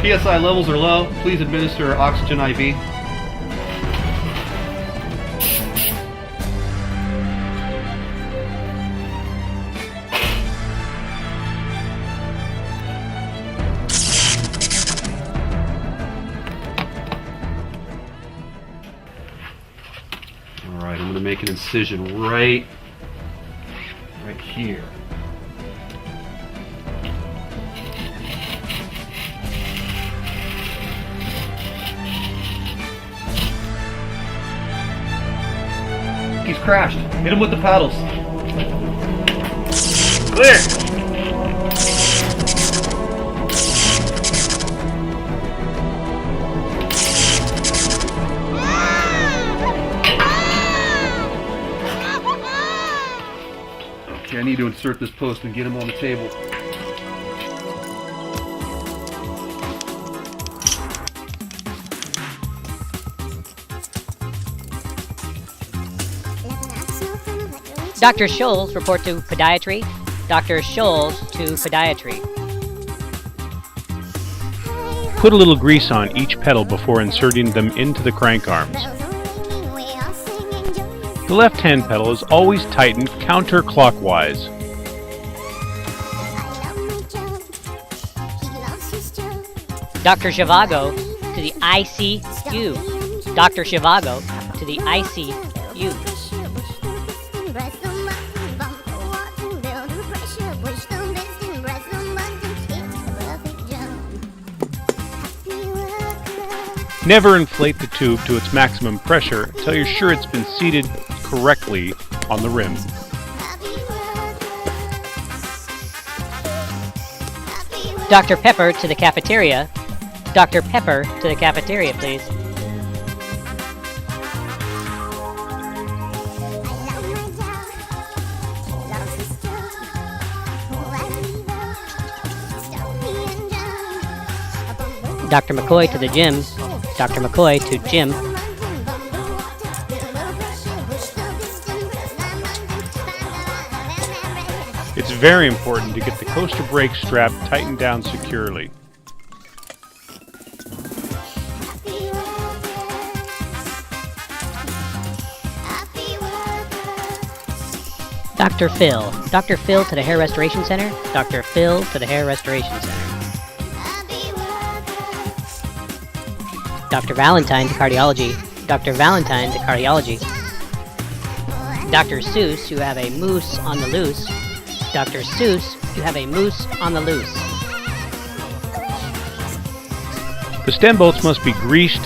PSI levels are low. Please administer oxygen IV. Alright, I'm going to make an incision right here. He's crashed. Hit him with the paddles. Clear! Okay, I need to insert this post and get him on the table. Dr. Scholes, report to podiatry. Dr. Scholes to podiatry. Put a little grease on each pedal before inserting them into the crank arms. The left-hand pedal is always tightened counterclockwise. Dr. Zhivago to the ICU. Dr. Zhivago to the ICU. Never inflate the tube to its maximum pressure until you're sure it's been seated correctly on the rim. Dr. Pepper to the cafeteria. Dr. Pepper to the cafeteria, please. Dr. McCoy to the gym. Dr. McCoy to gym. It's very important to get the coaster brake strap tightened down securely. Dr. Phil. Dr. Phil to the Hair Restoration Center. Dr. Phil to the Hair Restoration Center. Dr. Valentine to cardiology. Dr. Valentine to cardiology. Dr. Seuss, you have a moose on the loose. Dr. Seuss, you have a moose on the loose. The stem bolts must be greased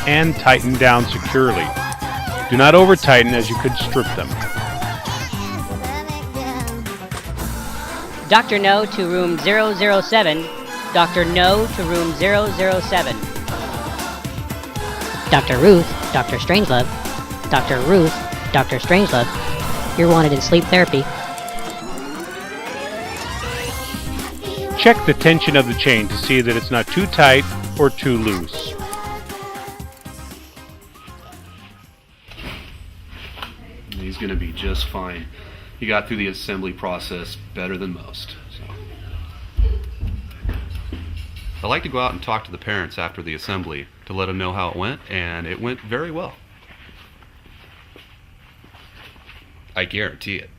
and tightened down securely. Do not over-tighten as you could strip them. Dr. No to room 007. Dr. No to room 007. Dr. Ruth, Dr. Strangelove. Dr. Ruth, Dr. Strangelove. You're wanted in sleep therapy. Check the tension of the chain to see that it's not too tight or too loose. He's going to be just fine. He got through the assembly process better than most. So. I like to go out and talk to the parents after the assembly to let them know how it went, and it went very well. I guarantee it.